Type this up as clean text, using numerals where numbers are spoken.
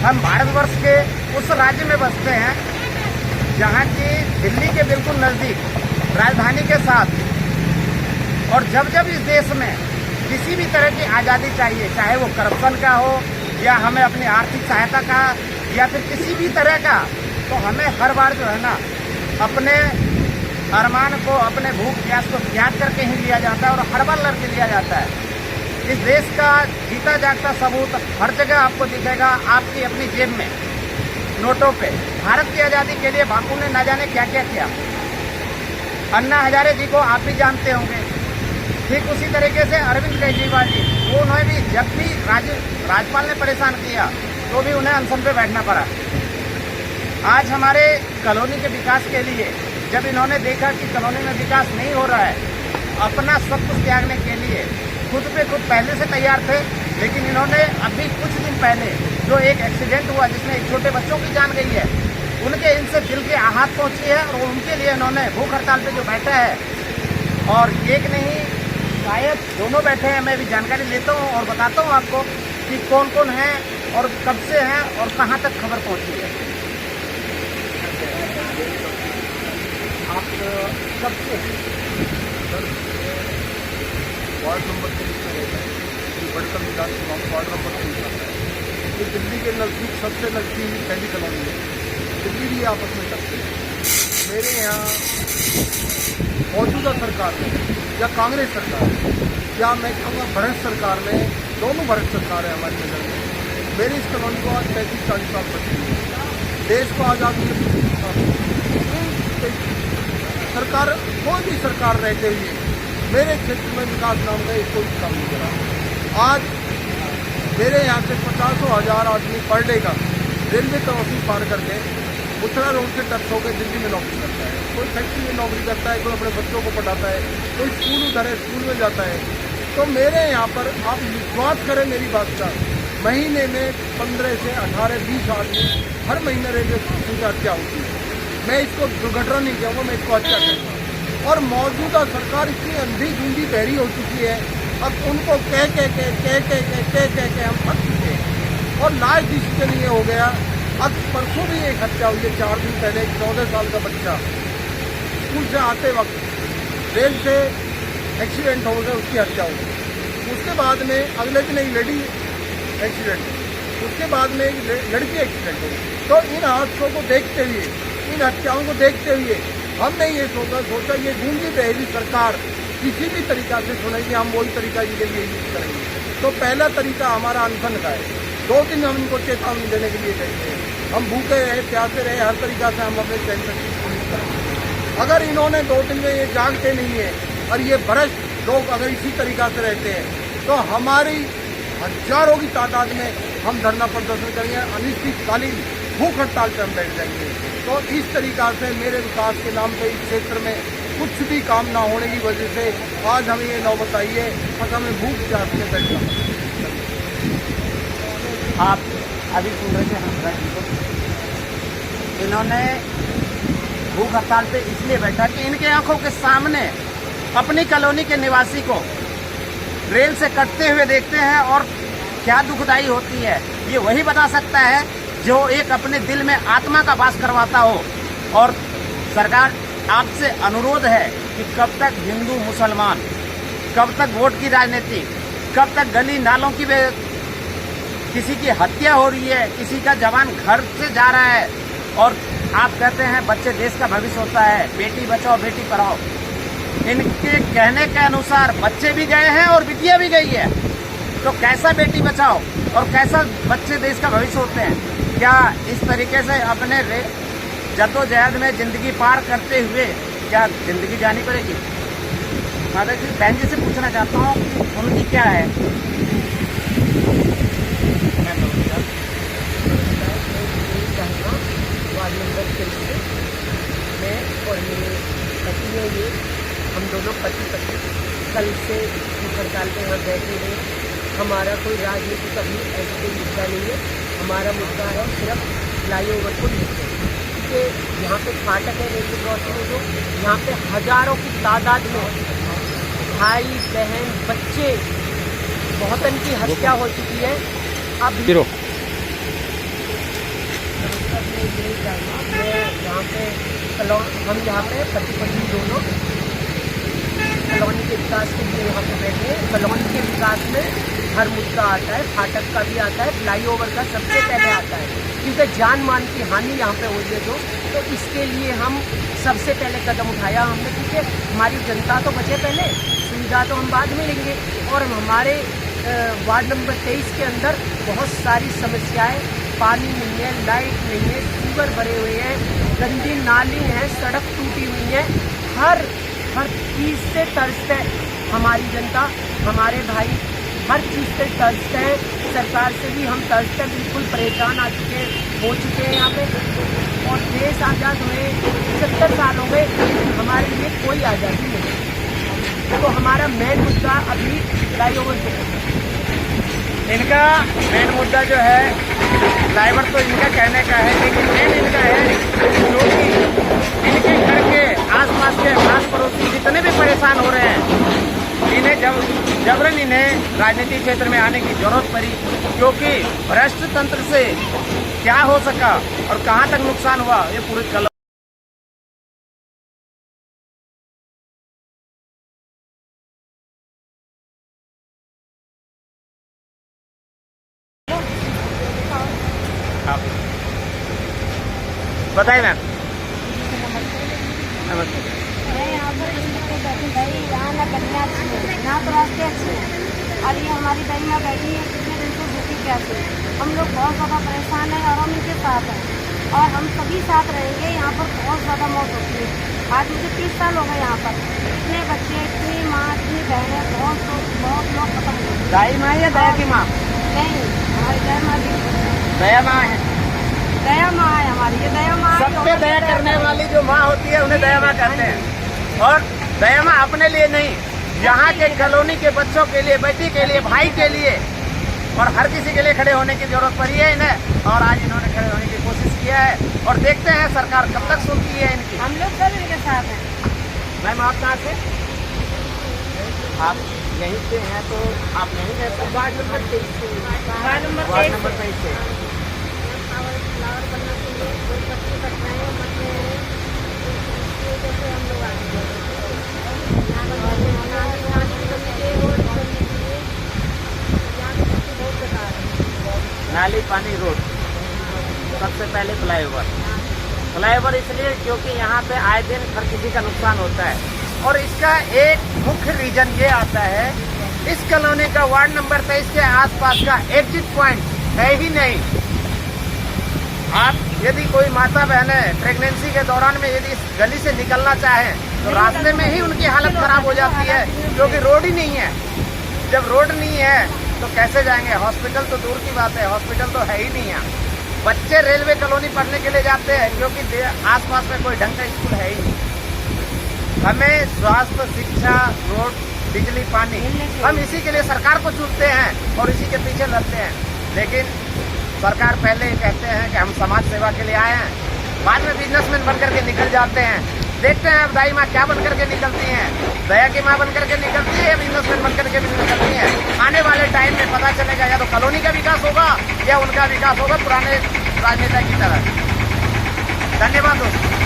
हम भारतवर्ष के उस राज्य में बसते हैं जहाँ की दिल्ली के बिल्कुल नज़दीक राजधानी के साथ, और जब जब इस देश में किसी भी तरह की आज़ादी चाहिए, चाहे वो करप्शन का हो या हमें अपनी आर्थिक सहायता का या फिर किसी भी तरह का, तो हमें हर बार जो है ना अपने अरमान को, अपने भूख प्यास को त्याग करके ही लिया जाता है और हर बार लड़के लिया जाता है। इस देश का जीता जागता सबूत हर जगह आपको दिखेगा, आपकी अपनी जेब में, नोटों पे। भारत की आज़ादी के लिए बापू ने न जाने क्या क्या किया। अन्ना हजारे जी को आप भी जानते होंगे। ठीक उसी तरीके से अरविंद केजरीवाल जी, उन्होंने भी जब भी राज्यपाल ने परेशान किया तो भी उन्हें अनशन पे बैठना पड़ा। आज हमारे कॉलोनी के विकास के लिए जब इन्होंने देखा कि कॉलोनी में विकास नहीं हो रहा है, अपना सब कुछ त्यागने के लिए खुद पे खुद पहले से तैयार थे, लेकिन इन्होंने अभी कुछ दिन पहले जो एक एक्सीडेंट हुआ जिसमें एक छोटे बच्चों की जान गई है, उनके इनसे दिल के आहत पहुंची है और उनके लिए इन्होंने भूख हड़ताल पे जो बैठा है, और एक नहीं शायद दोनों बैठे हैं। मैं भी जानकारी लेता हूं और बताता हूं आपको कि कौन कौन है और कब से हैं और कहां तक खबर पहुंची है। आप कब से वार्ड नंबर 3 में रहता है, बड़कम विधानसभा वार्ड नंबर 3 का है। ये दिल्ली के नज़दीक सबसे नज़दीक पहली कॉलोनी है। दिल्ली भी आपस में करते हैं। मेरे यहाँ मौजूदा सरकार में या कांग्रेस सरकार में या मैं कहूँगा भ्रष्ट सरकार में, दोनों भ्रष्ट सरकार है हमारी नज़र में। मेरी इस कॉलोनी को आज 35-40 साल बची है। देश को आज़ादी सरकार, कोई भी सरकार रहते हुए मेरे क्षेत्र में विकास नाम का कोई काम नहीं करा। आज मेरे यहाँ से 50,000 आदमी पर डे का रेलवे क्रॉसिंग पार करके उत्तरा रोड से टच होकर दिल्ली में नौकरी करता है। कोई फैक्ट्री में नौकरी करता है, कोई अपने बच्चों को पढ़ाता है, कोई स्कूल उधर है, स्कूल में जाता है। तो मेरे यहाँ पर आप विश्वास करें मेरी बात का, महीने में 15 से 18-20 आदमी हर महीने रेलवे स्टेशन की हत्या होती है। मैं इसको दुर्घटना नहीं कहूँगा, मैं इसको हत्या कहूँगा। और मौजूदा सरकार इतनी अंधी गूंगी बहरी हो चुकी है, अब उनको कह के हम थक चुके हैं। और लास्ट डिसीजन ये हो गया, अब परसों भी एक हत्या हुई है, 4 दिन पहले एक 14 साल का बच्चा स्कूल से आते वक्त रेल से एक्सीडेंट हो गया, उसकी हत्या हो गई। उसके बाद में अगले दिन एक लेडी एक्सीडेंट, उसके बाद में एक लड़की एक्सीडेंट हो गई। तो इन हादसों को देखते हुए, इन हत्याओं को देखते हुए हमने ये सोचा ये गूंगी बहरी सरकार किसी भी तरीका से सुनेगी, हम वही तरीका इनके लिए यूज करेंगे। तो पहला तरीका हमारा अनशन का है। 2 दिन हम इनको चेतावनी देने के लिए कहते हैं, हम भूखे रहे, प्यासे रहे, हर तरीका से हम अपने टेंशन की पूरी करेंगे। अगर इन्होंने 2 दिन में ये जागते नहीं है और ये भ्रष्ट लोग अगर इसी तरीका से रहते हैं, तो हमारी हजारों की तादाद में हम धरना प्रदर्शन करेंगे, अनिश्चितकालीन भूख हड़ताल पर हम बैठ जाएंगे। तो इस तरीका से मेरे विकास के नाम पे इस क्षेत्र में कुछ भी काम ना होने की वजह से आज हमें ये नौबत आई है, बस हमें भूख प्यास में बैठना। आप अभी सुन रहे थे हंसराज जी को, इन्होंने भूख हड़ताल पे इसलिए बैठा कि इनके आंखों के सामने अपनी कॉलोनी के निवासी को रेल से कटते हुए देखते हैं और क्या दुखदाई होती है, ये वही बता सकता है जो एक अपने दिल में आत्मा का वास करवाता हो। और सरकार आपसे अनुरोध है कि कब तक हिंदू मुसलमान, कब तक वोट की राजनीति, कब तक गली नालों की किसी की हत्या हो रही है, किसी का जवान घर से जा रहा है और आप कहते हैं बच्चे देश का भविष्य होता है, बेटी बचाओ बेटी पढ़ाओ। इनके कहने के अनुसार बच्चे भी गए हैं और बिटिया भी गई है, तो कैसा बेटी बचाओ और कैसा बच्चे देश का भविष्य होते हैं? क्या इस तरीके से अपने जद्दोजहद में जिंदगी पार करते हुए क्या जिंदगी जानी पड़ेगी? माता जी, बहन जी से पूछना चाहता हूँ कि उनकी क्या है? वार्ड नंबर 3 से मैं और मेरे पति है, ये हम दोनों पति पत्नी कल से भूख हड़ताल पे यहाँ बैठे हैं। हमारा कोई राजनीति कभी ऐसा कोई मुद्दा नहीं है, हमारा मुद्दा है सिर्फ फ्लाईओवर को लेकर, क्योंकि यहाँ पे फाटक है रेलवे क्रॉसिंग, जो यहाँ पे हजारों की तादाद में भाई बहन बच्चे बहुत इनकी हत्या हो चुकी है। अब मैं यही जानना, मैं यहाँ पे हम यहाँ पे पति पत्नी दोनों कॉलोनी के विकास के लिए यहाँ पे बैठे हैं। कॉलोनी के विकास में हर मुद्दा आता है, फाटक का भी आता है, फ्लाईओवर का सबसे पहले आता है, क्योंकि जान मान की हानि यहाँ पे हो रही है तो इसके लिए हम सबसे पहले कदम उठाया हमने, क्योंकि हमारी जनता तो बचे पहले, सुविधा तो हम बाद में लेंगे। और हमारे वार्ड नंबर 23 के अंदर बहुत सारी समस्याएं, पानी नहीं है, लाइट नहीं है, सीवर भरे हुए हैं, गंदी नाली है, सड़क टूटी हुई है, हर चीज़ से तरसते है हमारी जनता, हमारे भाई हर चीज़ से तरसते हैं। सरकार से भी हम तरसते हैं, बिल्कुल परेशान हो चुके हैं यहाँ पे। और देश आज़ाद हुए 70 साल हो गए, लेकिन हमारे लिए कोई आज़ादी नहीं। तो हमारा मेन मुद्दा अभी फ्लाईओवर पे है। इनका मेन मुद्दा जो है फ्लाईओवर तो इनका कहने का है, लेकिन मेन इनका है जो कि इनके घर के आसपास के आस पड़ोसी जितने भी परेशान हो रहे हैं, इन्हें जबरन इन्हें राजनीतिक क्षेत्र में आने की जरूरत पड़ी, क्योंकि भ्रष्ट तंत्र से क्या हो सका और कहां तक नुकसान हुआ ये पूरी कल बताइए मैम। नमस्ते। मैं यहाँ पर बैठी यहाँ ना गलियाँ अच्छी है, ना तो रास्ते अच्छे हैं, और ये हमारी दही में बैठी है कितने दिन से भूखी प्यासी। हम लोग बहुत ज़्यादा परेशान हैं और हम इनके साथ हैं और हम सभी साथ रहेंगे। यहाँ पर बहुत ज़्यादा मौत होती है। आज मुझे 30 साल हो गए यहाँ पर, इतने बच्चे, इतनी माँ, इतनी बहनें, बहुत लोग खत्म हो गए। दाई माँ या दया की माँ? नहीं, हमारी दया माँ भी दया माँ है, दया माँ है हमारी, ये दया माँ है। सब पे दया करने वाली जो माँ होती है उन्हें दया माँ कहते हैं। और दया माँ अपने लिए नहीं, यहाँ के कॉलोनी के बच्चों के लिए, बेटी के लिए, भाई के लिए और हर किसी के लिए खड़े होने की जरूरत पड़ी है इन्हें, और आज इन्होंने खड़े होने की कोशिश किया है। और देखते हैं सरकार कब तक सुनती है इनकी। हम लोग सब इनके साथ हैं। मैम आप कहाँ से? आप यहीं से हैं तो आप यहीं रहते हैं? वार्ड नंबर 23 वार्ड नंबर 23 से। फ्लावर बनना चाहिए, कोई पत्ती कट रहे हैं, मत रहे हैं, जैसे हम लोग आगे नाली, पानी, रोड, सबसे पहले फ्लाईओवर इसलिए क्योंकि यहाँ पे आए दिन हर किसी का नुकसान होता है। और इसका एक मुख्य रीजन ये आता है, इस कॉलोनी का वार्ड नंबर 23 के आसपास का एग्जिट पॉइंट है ही नहीं। आप यदि कोई माता बहनें प्रेगनेंसी के दौरान में यदि इस गली से निकलना चाहें तो रास्ते में ही उनकी हालत खराब हो जाती है, क्योंकि रोड ही नहीं है। जब रोड नहीं है तो कैसे जाएंगे? हॉस्पिटल तो दूर की बात है, हॉस्पिटल तो है ही नहीं है। बच्चे रेलवे कॉलोनी पढ़ने के लिए जाते हैं क्योंकि आसपास में कोई ढंग का स्कूल है ही नहीं। हमें स्वास्थ्य, शिक्षा, रोड, बिजली, पानी, हम इसी के लिए सरकार को चुनते हैं और इसी के पीछे लड़ते हैं। लेकिन सरकार पहले कहते हैं कि हम समाज सेवा के लिए आए हैं, बाद में बिजनेसमैन बनकर के निकल जाते हैं। देखते हैं अब दाई माँ क्या बनकर के निकलती हैं, दया की माँ बनकर के निकलती है या बिजनेसमैन बनकर के निकलती है। आने वाले टाइम में पता चलेगा, या तो कॉलोनी का विकास होगा या उनका विकास होगा पुराने राजनेता की तरह। धन्यवाद दोस्तों।